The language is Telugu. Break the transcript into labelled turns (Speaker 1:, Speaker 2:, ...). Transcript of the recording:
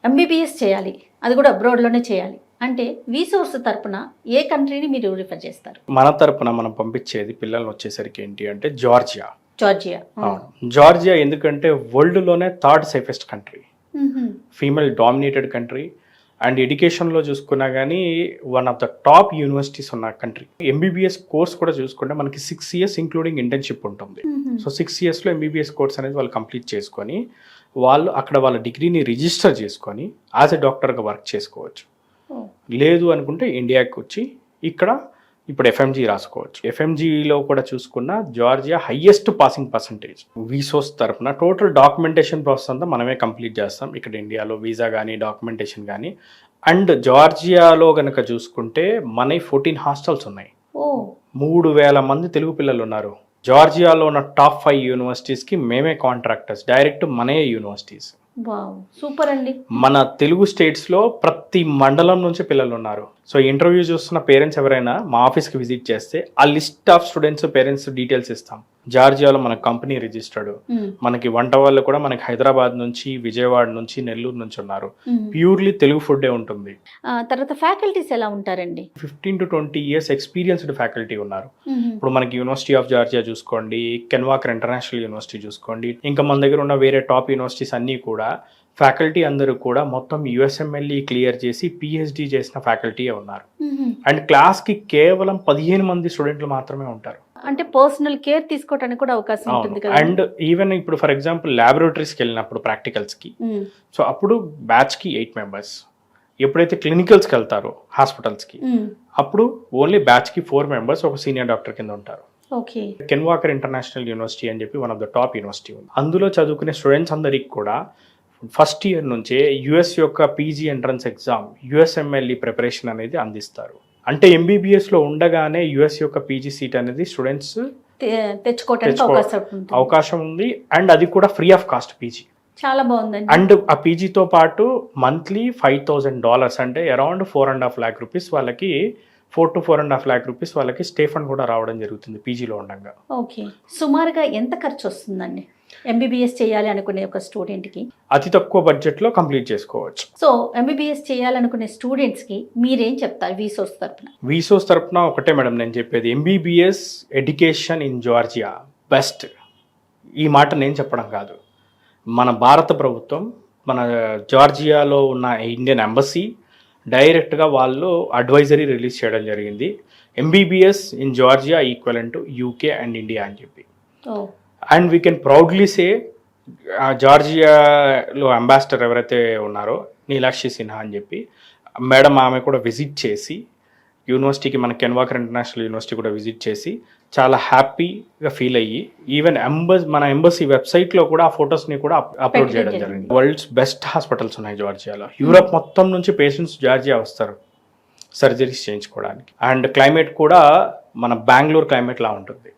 Speaker 1: ఎంబీబీఎస్ చేయాలి, అది కూడా అబ్రాడ్లోనే చేయాలి అంటే వీసోర్స్ తరపున ఏ కంట్రీని మీరు రిఫర్ చేస్తారు?
Speaker 2: మన తరపున మనం పంపించేది పిల్లల్ని వచ్చేసరికి ఏంటి అంటే జార్జియా.
Speaker 1: జార్జియా.
Speaker 2: జార్జియా ఎందుకంటే వరల్డ్లోనే third safest country, female dominated country. And ఎడ్యుకేషన్లో చూసుకున్నా కానీ one of the top universities ఉన్న కంట్రీ. ఎంబీబీఎస్ కోర్స్ కూడా చూసుకుంటే మనకి 6 years ఇంక్లూడింగ్ ఇంటర్న్షిప్ ఉంటుంది. సో 6 yearsలో ఎంబీబీఎస్ కోర్స్ అనేది వాళ్ళు కంప్లీట్ చేసుకొని వాళ్ళు అక్కడ వాళ్ళ డిగ్రీని రిజిస్టర్ చేసుకొని యాజ్ ఎ డాక్టర్గా వర్క్ చేసుకోవచ్చు. లేదు అనుకుంటే ఇండియాకి వచ్చి ఇక్కడ ఇప్పుడు ఎఫ్ఎంజీ రాసుకోవచ్చు. ఎఫ్ఎంజీలో కూడా చూసుకున్న జార్జియా హైయెస్ట్ పాసింగ్ పర్సంటేజ్. వీసోస్ తరఫున టోటల్ డాక్యుమెంటేషన్ ప్రాసెస్ అంతా మనమే కంప్లీట్ చేస్తాం ఇక్కడ ఇండియాలో, వీసా కానీ డాక్యుమెంటేషన్ కానీ. అండ్ జార్జియాలో కనుక చూసుకుంటే మన 14 హాస్టల్స్ ఉన్నాయి. 3,000 మంది తెలుగు పిల్లలు ఉన్నారు. జార్జియాలో ఉన్న టాప్ 5 యూనివర్సిటీస్కి మేమే కాంట్రాక్టర్స్, డైరెక్ట్ మనే యూనివర్సిటీస్.
Speaker 1: సూపర్ అండి.
Speaker 2: మన తెలుగు స్టేట్స్లో ప్రతి మండలం నుంచి పిల్లలు ఉన్నారు. సో ఇంటర్వ్యూ చూస్తున్న పేరెంట్స్ ఎవరైనా మా ఆఫీస్కి విజిట్ చేస్తే ఆ list of students parents details ఇస్తాం. జార్జియాలో మన కంపెనీ రిజిస్టర్డ్, మనకి వంట వాళ్ళు కూడా మనకి హైదరాబాద్ నుంచి, విజయవాడ నుంచి, నెల్లూరు నుంచి ఉన్నారు. ప్యూర్లీ తెలుగు ఫుడ్డే ఉంటుంది.
Speaker 1: తర్వాత ఫ్యాకల్టీస్ ఎలా ఉంటారండి?
Speaker 2: 15 to 20 years ఎక్స్పీరియన్స్డ్ ఫ్యాకల్టీ ఉన్నారు. ఇప్పుడు మనకి యూనివర్సిటీ ఆఫ్ జార్జియా చూసుకోండి, కెన్వాకర్ ఇంటర్నేషనల్ యూనివర్సిటీ చూసుకోండి, ఇంకా మన దగ్గర ఉన్న వేరే టాప్ యూనివర్సిటీస్ అన్నీ కూడా ఫ్యాకల్టీ అందరూ కూడా మొత్తం యుఎస్ఎంఎల్ఈ క్లియర్ చేసి పిహెచ్డి చేసిన ఫ్యాకల్టీ ఉన్నారు. అండ్ క్లాస్కి కేవలం 15 మంది స్టూడెంట్లు మాత్రమే ఉంటారు.
Speaker 1: అంటే పర్సనల్ కేర్ తీసుకోవడానికి కూడా అవకాశం ఉంటుంది కదా.
Speaker 2: అండ్ ఈవెన్ ఇప్పుడు ఫర్ ఎగ్జాంపుల్ ల్యాబొరేటరీస్కి వెళ్ళినప్పుడు ప్రాక్టికల్స్కి, సో అప్పుడు బ్యాచ్కి 8 members. ఎప్పుడైతే క్లినికల్స్కి వెళ్తారో హాస్పిటల్స్కి అప్పుడు ఓన్లీ బ్యాచ్కి 4 members ఒక సీనియర్ డాక్టర్ కింద ఉంటారు. కెన్వాకర్ ఇంటర్నేషనల్ యూనివర్సిటీ అని చెప్పి one of the top university ఉంది. అందులో చదువుకునే స్టూడెంట్స్ అందరికి కూడా ఫస్ట్ ఇయర్ నుంచే యుఎస్ యొక్క PG entrance exam, USMLE preparation అనేది అందిస్తారు. అంటే ఎంబీబీఎస్లో ఉండగానే యుఎస్ యొక్క పీజీ సీట్ అనేది స్టూడెంట్స్
Speaker 1: తెచ్చుకోవడానికి
Speaker 2: అవకాశం ఉంది. అండ్ అది కూడా ఫ్రీ ఆఫ్ కాస్ట్ పీజీ.
Speaker 1: చాలా బాగుందండి.
Speaker 2: అండ్ ఆ పీజీతో పాటు మంత్లీ $5,000 అంటే అరౌండ్ 4.5 lakh rupees వాళ్ళకి 4 to 4.5 lakh rupees వాళ్ళకి స్టే ఫండ్ కూడా రావడం జరుగుతుంది పీజీలో ఉండగా.
Speaker 1: ఓకే, సుమారుగా ఎంత ఖర్చు వస్తుందండి ఎంబీబీఎస్ చేయాలి అనుకునే ఒక స్టూడెంట్కి?
Speaker 2: అతి తక్కువ బడ్జెట్లో కంప్లీట్ చేసుకోవచ్చు.
Speaker 1: సో ఎంబీబీఎస్ చేయాలనుకునే స్టూడెంట్స్కి మీరేం చెప్తారు వీసోస్ తరపున?
Speaker 2: వీసోస్ తరపున ఒకటే మేడం నేను చెప్పేది, MBBS education in Georgia best. ఈ మాట నేను చెప్పడం కాదు, మన భారత ప్రభుత్వం, మన జార్జియాలో ఉన్న ఇండియన్ ఎంబసీ డైరెక్ట్గా వాళ్ళు అడ్వైజరీ రిలీజ్ చేయడం జరిగింది. MBBS in Georgia equivalent to UK and India అని చెప్పి. And we can proudly say జార్జియాలో అంబాసిడర్ ఎవరైతే ఉన్నారో నీలాక్షి సిన్హా అని చెప్పి మేడం, ఆమె కూడా విజిట్ చేసి యూనివర్సిటీకి, మన కెన్వాకర్ ఇంటర్నేషనల్ యూనివర్సిటీ కూడా విజిట్ చేసి చాలా హ్యాపీగా ఫీల్ అయ్యి ఈవెన్ మన ఎంబసీ వెబ్సైట్లో కూడా ఆ ఫొటోస్ని కూడా అప్లోడ్ చేయడం జరిగింది. వరల్డ్స్ బెస్ట్ హాస్పిటల్స్ ఉన్నాయి జార్జియాలో. యూరప్ మొత్తం నుంచి పేషెంట్స్ జార్జియా వస్తారు సర్జరీస్ చేయించుకోవడానికి. అండ్ క్లైమేట్ కూడా మన బెంగళూరు క్లైమేట్ లా ఉంటుంది.